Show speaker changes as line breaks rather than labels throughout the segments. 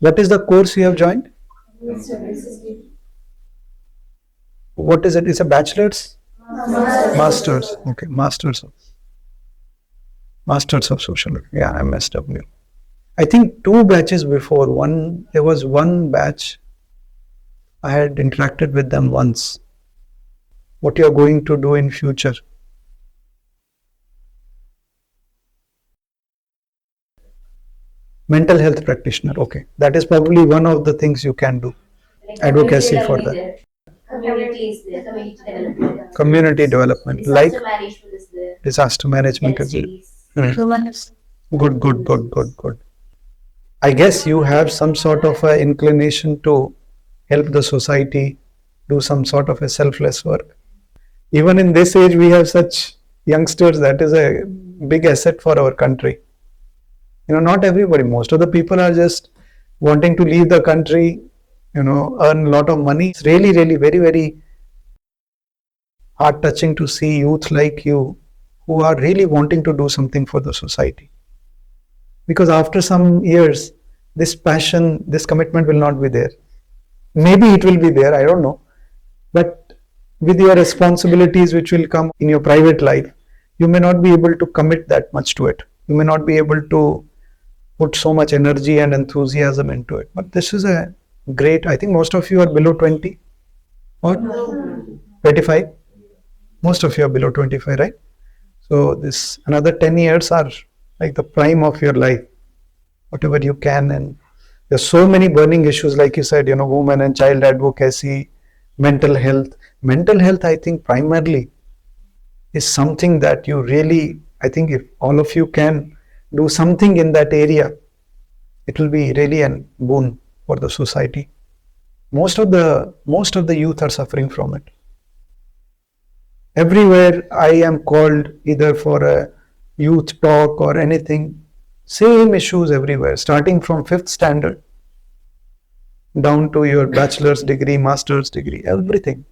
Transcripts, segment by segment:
What is the course you have joined? What is it? It's a bachelor's? Masters. Okay, Masters of Social Work. Yeah, MSW. I think 2 batches before. There was one batch. I had interacted with them once. What you are going to do in future? Mental health practitioner. Okay, that is probably one of the things you can do. Advocacy for that.
Community is there, community development.
Community development,
Disaster
like
management is there.
disaster management.
Health
Is it?
studies.
Good. I guess you have some sort of a inclination to help the society, do some sort of a selfless work. Even in this age, we have such youngsters. That is a big asset for our country. Not everybody. Most of the people are just wanting to leave the country, earn a lot of money. It's really, really very, very heart-touching to see youth like you who are really wanting to do something for the society. Because after some years, this passion, this commitment will not be there. Maybe it will be there, I don't know. But with your responsibilities which will come in your private life, you may not be able to commit that much to it. You may not be able to put so much energy and enthusiasm into it. But this is a great, I think most of you are below 20 or 25. Most of you are below 25, right? So this another 10 years are like the prime of your life, whatever you can. And there's so many burning issues, like you said, women and child advocacy, mental health. Mental health, I think primarily is something that you really, I think if all of you can do something in that area, it will be really a boon for the society. Most of the youth are suffering from it. Everywhere I am called either for a youth talk or anything, same issues everywhere, starting from 5th standard down to your bachelor's degree, master's degree, everything.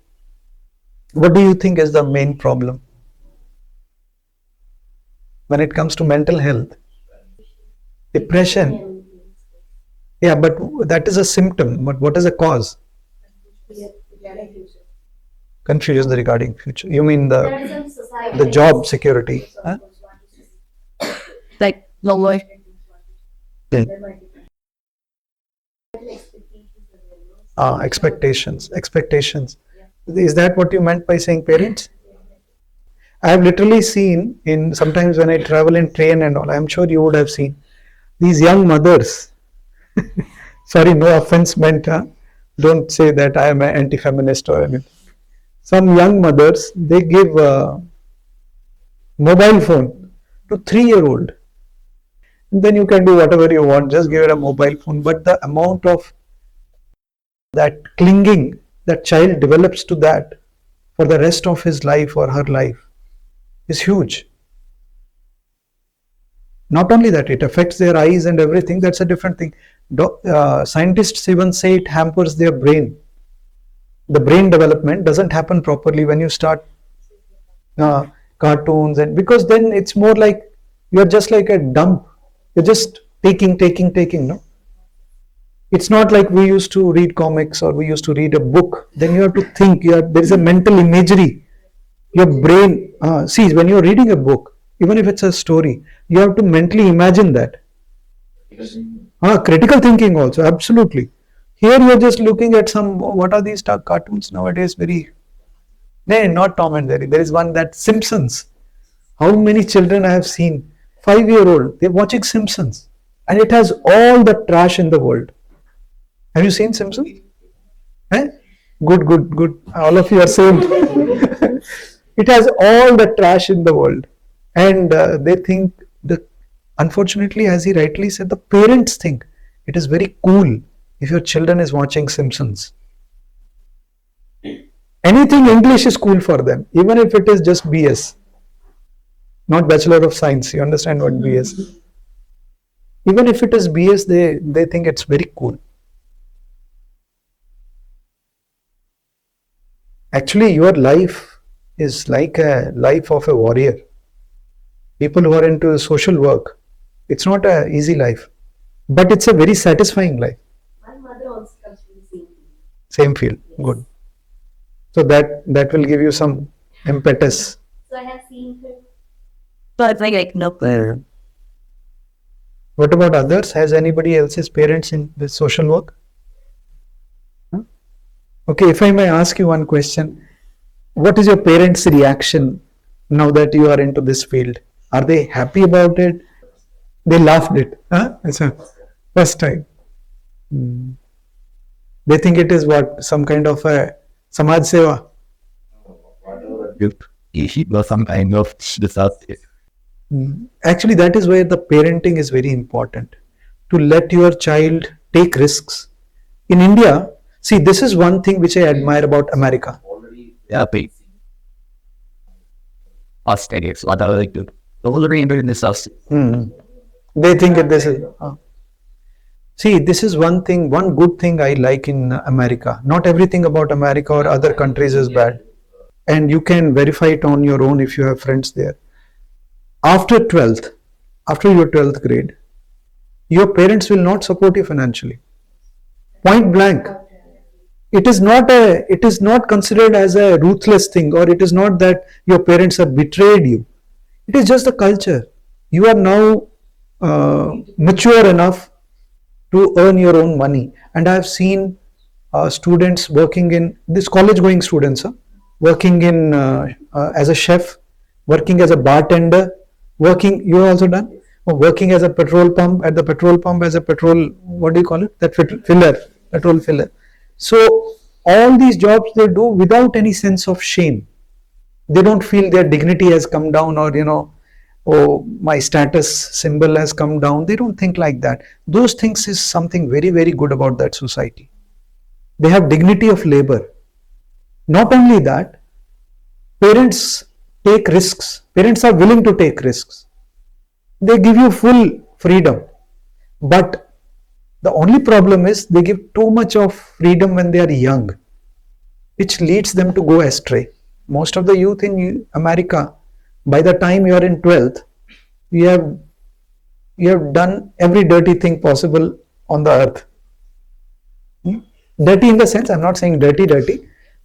What do you think is the main problem when it comes to mental health? Depression. Yeah, but that is a symptom. But what is the cause? Confusion regarding future. You mean the job security? Huh?
Like lower.
Expectations. Is that what you meant by saying parents? I have literally seen sometimes when I travel in train and all, I'm sure you would have seen these young mothers. Sorry, no offense meant. Don't say that I am an anti-feminist or anything. Some young mothers, they give a mobile phone to 3-year-old. And then you can do whatever you want, just give it a mobile phone. But the amount of that clinging that child develops to that for the rest of his life or her life is huge. Not only that, it affects their eyes and everything. That's a different thing. Scientists even say it hampers their brain. The brain development doesn't happen properly when you start cartoons, and because then it's more like you're just like a dump. You're just taking, no? It's not like we used to read comics or we used to read a book. Then you have to think. There is a mental imagery. Your brain, see, when you're reading a book, even if it's a story, you have to mentally imagine that. Critical thinking also, absolutely. Here you're just looking at what are these cartoons nowadays? Not Tom and Jerry. There is one that Simpsons. How many children I have seen, 5-year-old, they're watching Simpsons. And it has all the trash in the world. Have you seen Simpsons? Good. All of you are saying. It has all the trash in the world. And they think, unfortunately, as he rightly said, the parents think it is very cool if your children is watching Simpsons. Anything English is cool for them, even if it is just BS. Not Bachelor of Science. You understand what BS is? Even if it is BS, they think it's very cool. Actually, your life is like a life of a warrior. People who are into social work, it's not an easy life, but it's a very satisfying life. Same field. Good. So that will give you some impetus.
So I have seen her.
But like no.
What about others? Has anybody else's parents in this social work? Huh? Okay, if I may ask you one question, what is your parents' reaction now that you are into this field? Are they happy about it? They laughed it. Huh? It's a first time. Hmm. They think it is what? Some kind of a Samaj Seva.
Some kind of disaster.
Actually, that is where the parenting is very important. To let your child take risks. In India, see, this is one thing which I admire about America.
Yeah, big. Australia, what I like to. The whole range in this house.
They think that this is. See, this is one thing, one good thing I like in America. Not everything about America or other countries is bad. And you can verify it on your own if you have friends there. After 12th, after your 12th grade, your parents will not support you financially. Point blank. It is not considered as a ruthless thing, or it is not that your parents have betrayed you. It is just the culture. You are now mature enough to earn your own money. And I have seen students working in, this college going students, working in as a chef, working as a bartender, working, you have also done? Working as a petrol pump, at the petrol pump as a petrol, what do you call it? That filler, petrol filler. So all these jobs they do without any sense of shame. They don't feel their dignity has come down, or oh, my status symbol has come down. They don't think like that. Those things is something very, very good about that society. They have dignity of labor. Not only that, parents take risks. Parents are willing to take risks. They give you full freedom. But the only problem is they give too much of freedom when they are young, which leads them to go astray. Most of the youth in America, by the time you are in 12th, you have done every dirty thing possible on the earth. Dirty in the sense, I'm not saying dirty,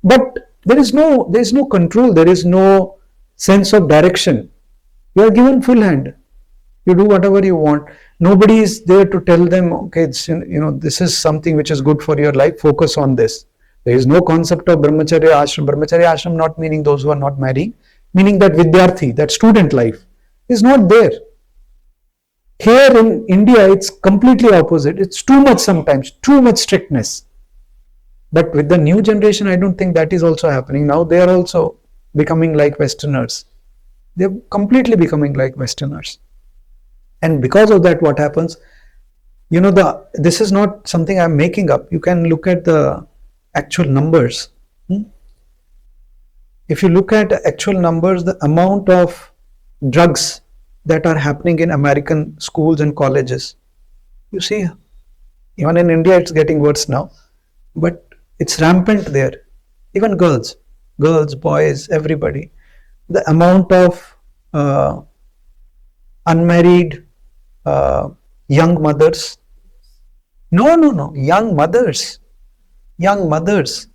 but there is no control, there is no sense of direction. You are given full hand. You do whatever you want. Nobody is there to tell them, okay, it's, this is something which is good for your life, focus on this. There is no concept of brahmacharya ashram. Brahmacharya ashram not meaning those who are not married, meaning that vidyarthi, that student life is not there. Here in India, it's completely opposite. It's too much sometimes, too much strictness. But with the new generation, I don't think that is also happening. Now they are also becoming like Westerners. They're completely becoming like Westerners. And because of that, what happens, this is not something I'm making up. You can look at the actual numbers. If you look at actual numbers, the amount of drugs that are happening in American schools and colleges, you see, even in India, it's getting worse now, but it's rampant there. Even girls, boys, everybody. The amount of unmarried young mothers. No, young mothers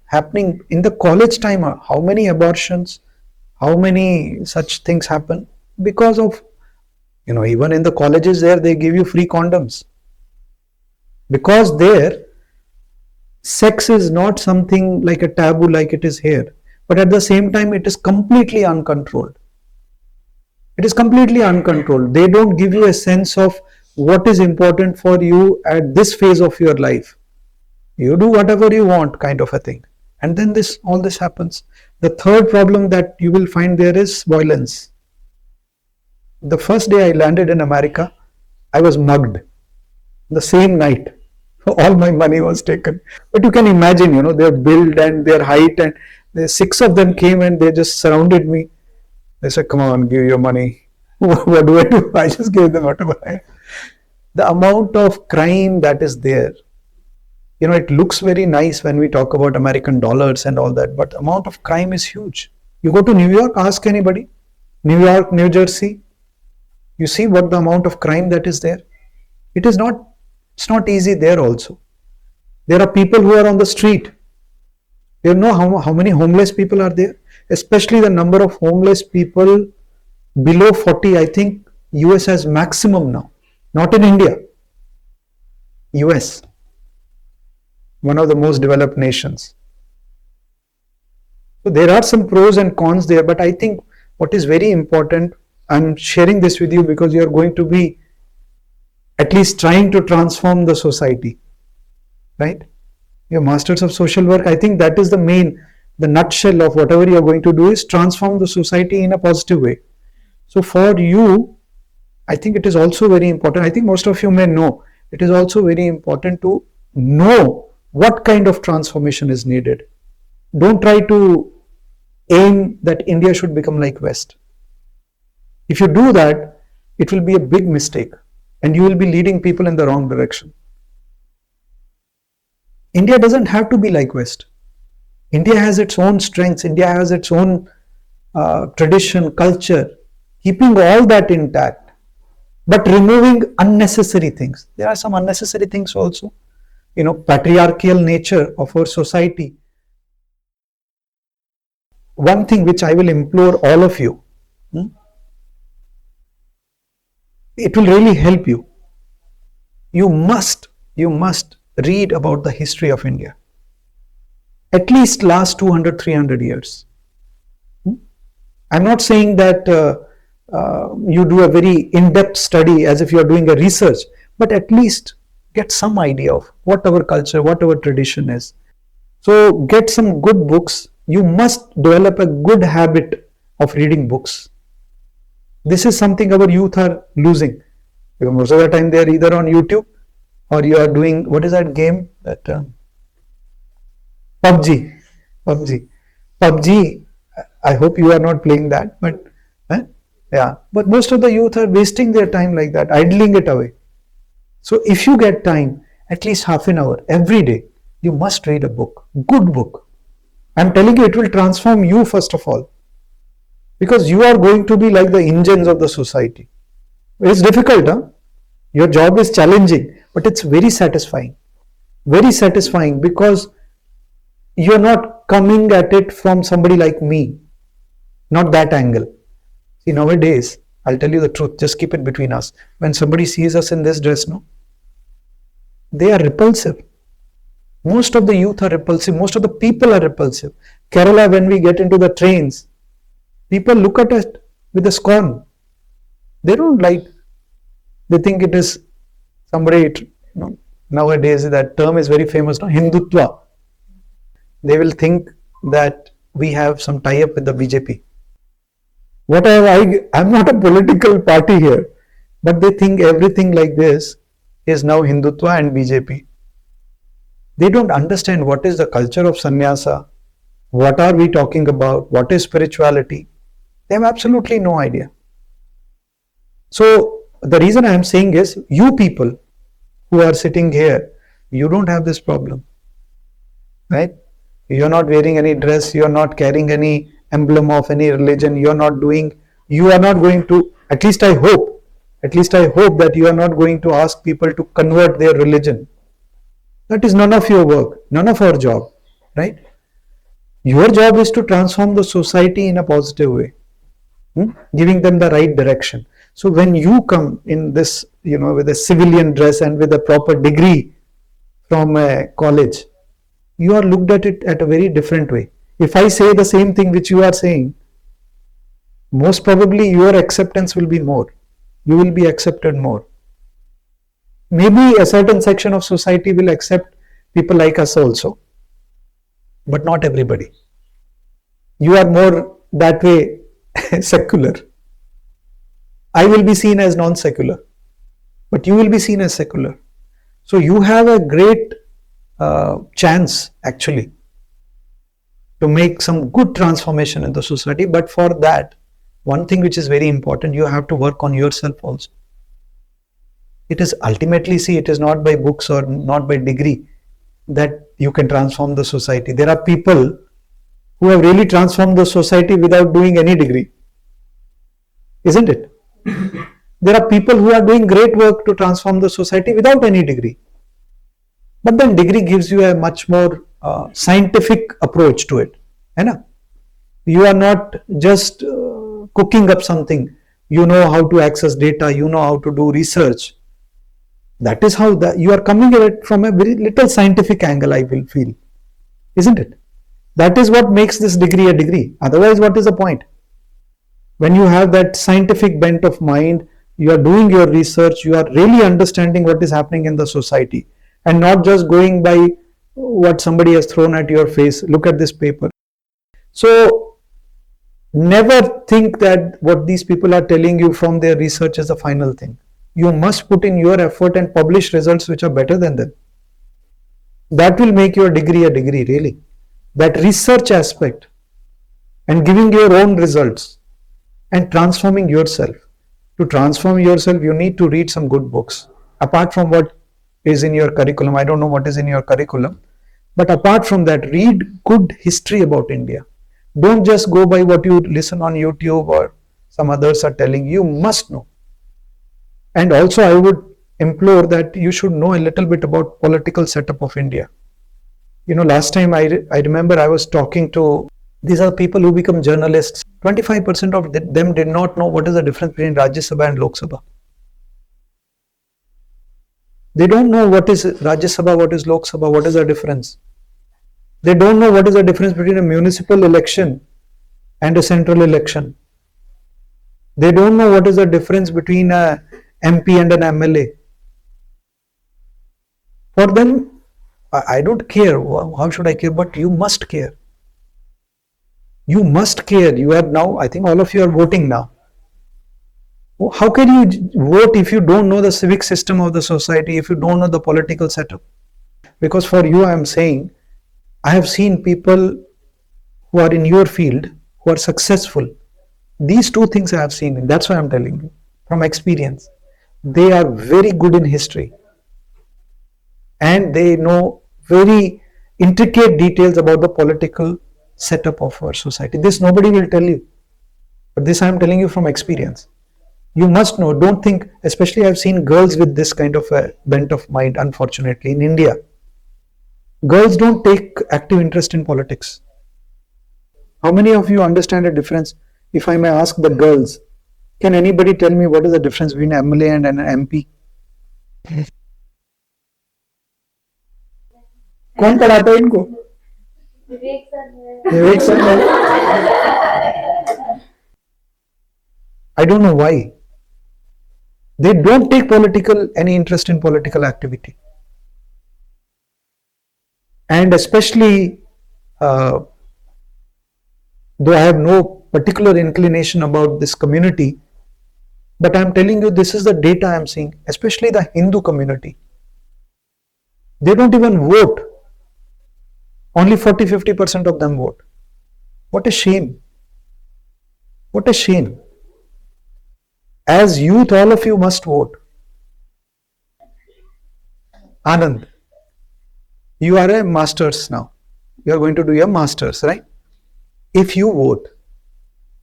happening in the college time. How many abortions, how many such things happen because of, even in the colleges there, they give you free condoms. Because there, sex is not something like a taboo like it is here. But at the same time, it is completely uncontrolled. It is completely uncontrolled. They don't give you a sense of what is important for you at this phase of your life. You do whatever you want, kind of a thing. And then all this happens. The third problem that you will find there is violence. The first day I landed in America, I was mugged. The same night, all my money was taken. But you can imagine, their build and their height, and the 6 of them came and they just surrounded me. They said, come on, give your money. What do I do? I just gave them whatever I had. The amount of crime that is there, it looks very nice when we talk about American dollars and all that, but the amount of crime is huge. You go to New York, ask anybody, New York, New Jersey, you see what the amount of crime that is there. It's not easy there also. There are people who are on the street. You know how many homeless people are there? Especially the number of homeless people below 40, I think US has maximum now. Not in India. US, one of the most developed nations. So there are some pros and cons there, but I think what is very important, I'm sharing this with you because you are going to be at least trying to transform the society, right? Your Masters of Social Work, I think that is the nutshell of whatever you are going to do is transform the society in a positive way. So for you, I think it is also very important. I think most of you may know, it is also very important to know what kind of transformation is needed. Don't try to aim that India should become like West. If you do that, it will be a big mistake and you will be leading people in the wrong direction. India doesn't have to be like West. India has its own strengths. India has its own tradition, culture, keeping all that intact, but removing unnecessary things. There are some unnecessary things also. You know, patriarchal nature of our society. One thing which I will implore all of you, it will really help you. You must read about the history of India. At least last 200, 300 years. I'm not saying that you do a very in-depth study as if you are doing a research, but at least get some idea of what our culture, what our tradition is. So get some good books. You must develop a good habit of reading books. This is something our youth are losing. Because most of the time they are either on YouTube or you are doing, what is that game? That PUBG. I hope you are not playing that, but yeah. But most of the youth are wasting their time like that, idling it away. So if you get time, at least half an hour every day, you must read a book, good book. I'm telling you, it will transform you first of all, because you are going to be like the engines of the society. It's difficult, huh? Your job is challenging, but it's very satisfying because you're not coming at it from somebody like me, not that angle. See, nowadays, I'll tell you the truth, just keep it between us. When somebody sees us in this dress, no, they are repulsive. Most of the youth are repulsive. Most of the people are repulsive. Kerala, when we get into the trains, people look at us with a scorn. They don't like, they think it is somebody, nowadays that term is very famous, no? Hindutva. They will think that we have some tie-up with the BJP. I'm not a political party here, but they think everything like this is now Hindutva and BJP. They don't understand what is the culture of sannyasa, what are we talking about, what is spirituality. They have absolutely no idea. So the reason I am saying is, you people who are sitting here, you don't have this problem, right? You are not wearing any dress, you are not carrying any emblem of any religion, you are not going to, at least I hope that you are not going to ask people to convert their religion. That is none of your work, none of our job, right? Your job is to transform the society in a positive way, giving them the right direction. So when you come in this, with a civilian dress and with a proper degree from a college, you are looked at it at a very different way. If I say the same thing which you are saying, most probably your acceptance will be more. You will be accepted more. Maybe a certain section of society will accept people like us also, but not everybody. You are more that way secular. I will be seen as non-secular, but you will be seen as secular. So you have a great chance actually to make some good transformation in the society. But for that, one thing which is very important, you have to work on yourself also. It is ultimately, it is not by books or not by degree that you can transform the society. There are people who have really transformed the society without doing any degree. Isn't it? There are people who are doing great work to transform the society without any degree. But then degree gives you a much more scientific approach to it. है ना? You are not just cooking up something. You know how to access data. You know how to do research. That is how you are coming at it from a very little scientific angle, I will feel. Isn't it? That is what makes this degree a degree. Otherwise, what is the point? When you have that scientific bent of mind, you are doing your research, you are really understanding what is happening in the society and not just going by what somebody has thrown at your face. Look at this paper. So, never think that what these people are telling you from their research is the final thing. You must put in your effort and publish results which are better than them. That will make your degree a degree, really. That research aspect and giving your own results and transforming yourself. To transform yourself, you need to read some good books. Apart from what is in your curriculum, I don't know what is in your curriculum, but apart from that, read good history about India. Don't just go by what you listen on YouTube or some others are telling you. You must know. And also I would implore that you should know a little bit about political setup of India. You know, last time I remember I was talking to, these are people who become journalists. 25% of them did not know what is the difference between Rajya Sabha and Lok Sabha. They don't know what is Rajya Sabha, what is Lok Sabha, what is the difference. They don't know what is the difference between a municipal election and a central election. They don't know what is the difference between a MP and an MLA. For them, I don't care. How should I care? But you must care. You must care. You are now, I think all of you are voting now. How can you vote if you don't know the civic system of the society, if you don't know the political setup? Because for you, I am saying, I have seen people who are in your field, who are successful. These two things I have seen, and that's why I'm telling you from experience. They are very good in history and they know very intricate details about the political setup of our society. This nobody will tell you, but this I am telling you from experience. You must know. Don't think, especially I've seen girls with this kind of a bent of mind, unfortunately, in India. Girls don't take active interest in politics. How many of you understand a difference? If I may ask the girls, can anybody tell me what is the difference between an MLA and an MP? कौन पढ़ाता है इनको? विवेक sir है। I don't know why. They don't take any interest in political activity. And especially, though I have no particular inclination about this community, but I am telling you, this is the data I am seeing, especially the Hindu community. They don't even vote. Only 40-50% of them vote. What a shame. What a shame. As youth, all of you must vote. Anand, you are a master's now. You are going to do your master's, right? If you vote,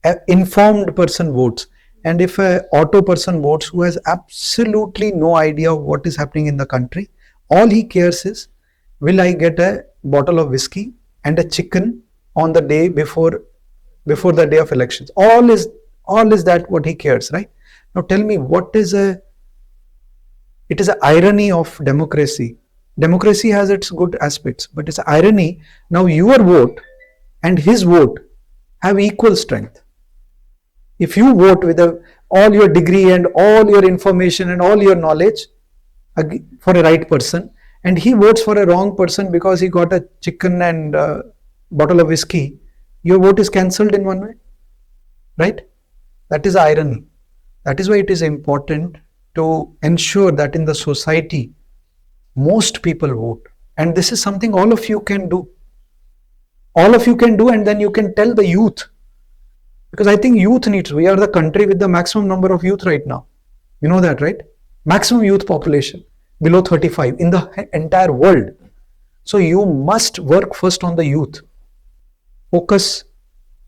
an informed person votes, and if an auto person votes who has absolutely no idea of what is happening in the country, all he cares is, will I get a bottle of whiskey and a chicken on the day before the day of elections? All is that what he cares, right? Now tell me, it is an irony of democracy. Democracy has its good aspects, but it's an irony. Now your vote and his vote have equal strength. If you vote with all your degree and all your information and all your knowledge for a right person, and he votes for a wrong person because he got a chicken and a bottle of whiskey, your vote is cancelled in one way, right? That is irony. That is why it is important to ensure that in the society, most people vote. And this is something all of you can do. All of you can do, and then you can tell the youth. Because I think youth needs, we are the country with the maximum number of youth right now. You know that, right? Maximum youth population below 35 in the entire world. So you must work first on the youth. Focus.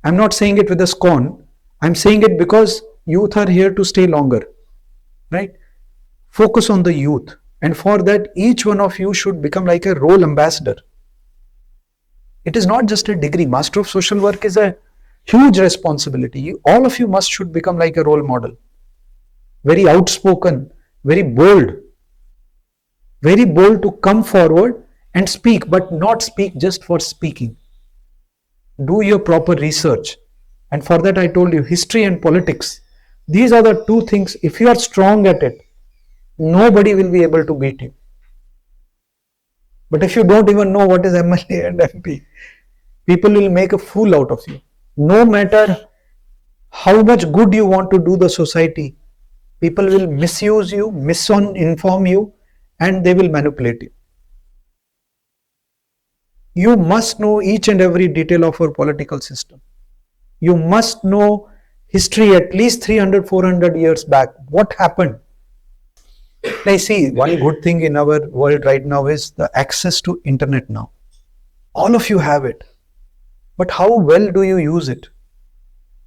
I'm not saying it with a scorn. I'm saying it because youth are here to stay longer, right? Focus on the youth. And for that, each one of you should become like a role ambassador. It is not just a degree. Master of Social Work is a huge responsibility. All of you should become like a role model. Very outspoken, very bold to come forward and speak, but not speak just for speaking. Do your proper research. And for that I told you, history and politics. These are the two things. If you are strong at it, nobody will be able to beat you. But if you don't even know what is MLA and MP, people will make a fool out of you. No matter how much good you want to do the society, people will misuse you, misinform you, and they will manipulate you. You must know each and every detail of our political system. You must know history at least 300, 400 years back. What happened? I see one good thing in our world right now is the access to internet now. All of you have it. But how well do you use it?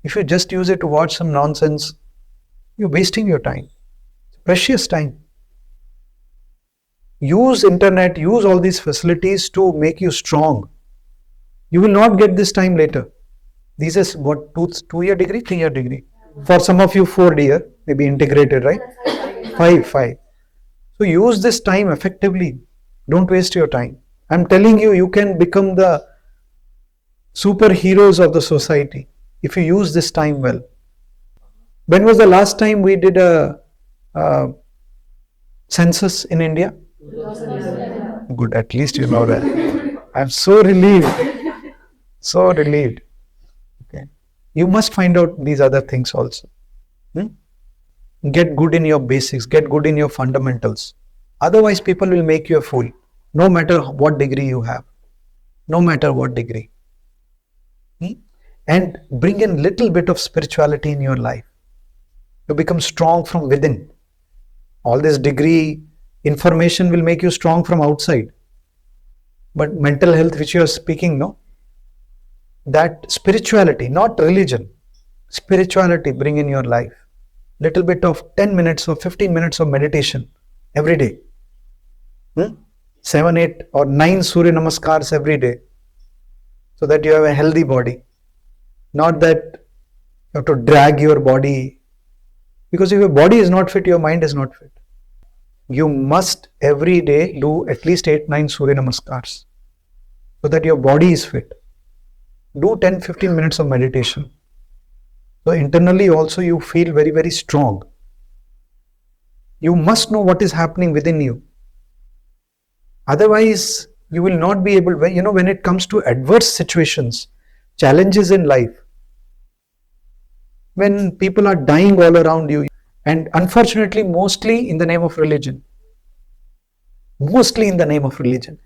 If you just use it to watch some nonsense, you're wasting your time. It's precious time. Use internet, use all these facilities to make you strong. You will not get this time later. These is what, 2-year degree, 3-year degree. For some of you 4-year, maybe integrated, right? 5. So use this time effectively. Don't waste your time. I'm telling you, you can become the superheroes of the society if you use this time well. When was the last time we did a census in India? Good, at least you know that. I'm so relieved. So relieved. Okay. You must find out these other things also. Get good in your basics, get good in your fundamentals. Otherwise, people will make you a fool, no matter what degree you have. No matter what degree. And bring in little bit of spirituality in your life. You become strong from within. All this degree, information will make you strong from outside. But mental health, which you are speaking, no? That spirituality, not religion, spirituality bring in your life. Little bit of 10 minutes or 15 minutes of meditation every day. 7, 8 or 9 Surya Namaskars every day. So that you have a healthy body. Not that you have to drag your body. Because if your body is not fit, your mind is not fit. You must every day do at least 8, 9 Surya Namaskars. So that your body is fit. Do 10, 15 minutes of meditation. So internally also you feel very, very strong. You must know what is happening within you. Otherwise, you will not be able, when it comes to adverse situations, challenges in life, when people are dying all around you, and unfortunately, mostly in the name of religion. Mostly in the name of religion.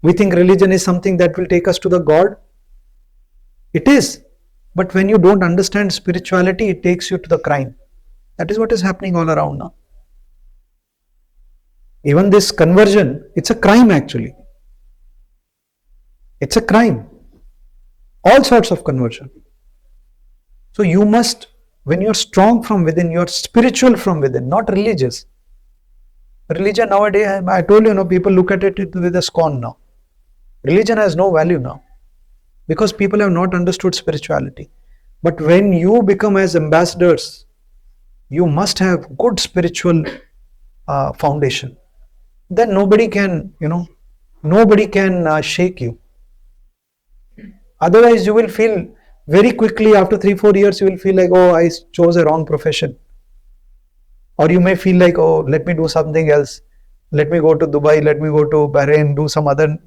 We think religion is something that will take us to the God. It is. But when you don't understand spirituality, it takes you to the crime. That is what is happening all around now. Even this conversion, it's a crime actually. It's a crime. All sorts of conversion. So you must, when you're strong from within, you're spiritual from within, not religious. Religion nowadays, I told you, people look at it with a scorn now. Religion has no value now. Because people have not understood spirituality. But when you become as ambassadors, you must have good spiritual foundation. Then nobody can, shake you. Otherwise, you will feel very quickly after 3-4 years, you will feel like, oh, I chose a wrong profession. Or you may feel like, oh, let me do something else. Let me go to Dubai, let me go to Bahrain, do some other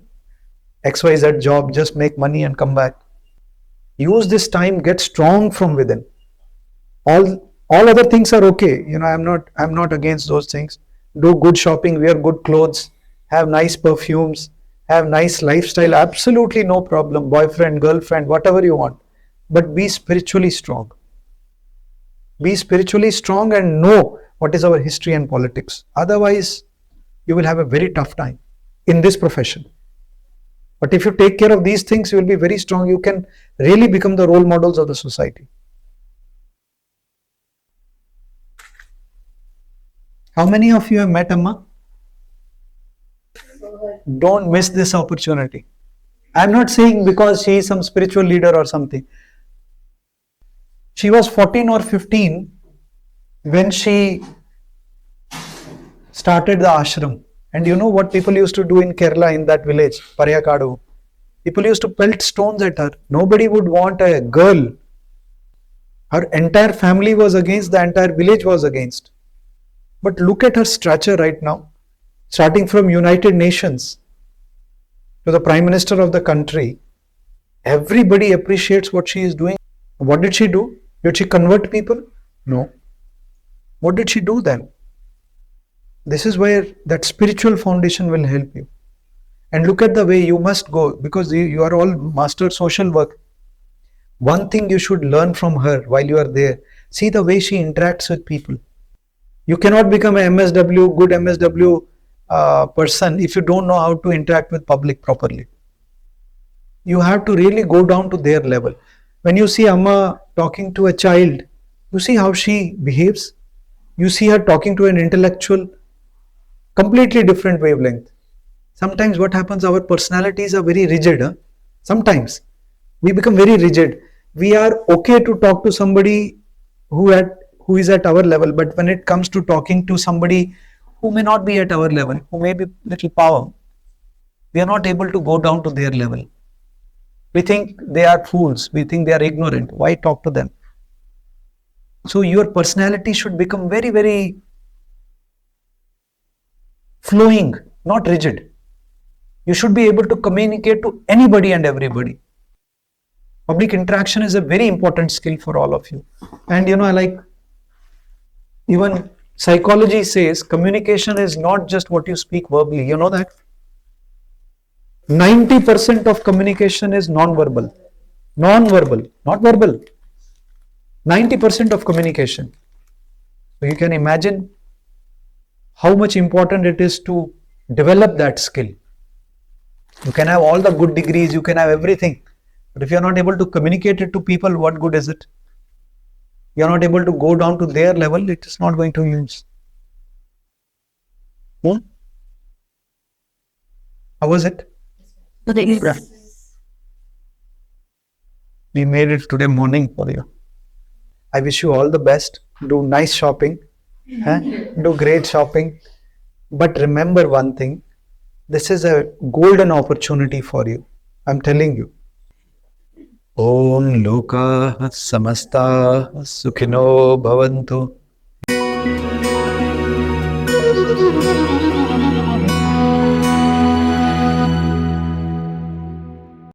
XYZ job, just make money and come back. Use this time, get strong from within. All other things are okay. I'm not against those things. Do good shopping, wear good clothes, have nice perfumes, have nice lifestyle, absolutely no problem. Boyfriend, girlfriend, whatever you want. But be spiritually strong. Be spiritually strong and know what is our history and politics. Otherwise, you will have a very tough time in this profession. But if you take care of these things, you will be very strong. You can really become the role models of the society. How many of you have met Amma? Don't miss this opportunity. I'm not saying because she is some spiritual leader or something. She was 14 or 15 when she started the ashram. And you know what people used to do in Kerala, in that village, Parayakadu? People used to pelt stones at her. Nobody would want a girl. Her entire family was against, the entire village was against. But look at her stature right now. Starting from United Nations to the Prime Minister of the country, everybody appreciates what she is doing. What did she do? Did she convert people? No. What did she do then? This is where that spiritual foundation will help you. And look at the way you must go, because you are all master social work. One thing you should learn from her while you are there, see the way she interacts with people. You cannot become a MSW, good MSW person if you don't know how to interact with public properly. You have to really go down to their level. When you see Amma talking to a child, you see how she behaves. You see her talking to an intellectual, completely different wavelength. Sometimes what happens, our personalities are very rigid. Sometimes we become very rigid. We are okay to talk to somebody who is at our level, but when it comes to talking to somebody who may not be at our level, who may be little power, we are not able to go down to their level. We think they are fools. We think they are ignorant. Why talk to them? So your personality should become very, very flowing, not rigid. You should be able to communicate to anybody and everybody. Public interaction is a very important skill for all of you. And like even psychology says communication is not just what you speak verbally. You know that? 90% of communication is non-verbal. Non-verbal, not verbal. 90% of communication. So you can imagine how much important it is to develop that skill. You can have all the good degrees, you can have everything. But if you are not able to communicate it to people, what good is it? You are not able to go down to their level, it is not going to use. How was it? Yeah. We made it today morning for you. I wish you all the best. Do nice shopping. Do great shopping. But remember one thing. This is a golden opportunity for you. I'm telling you. Om Loka Samasta Sukhino Bhavantu.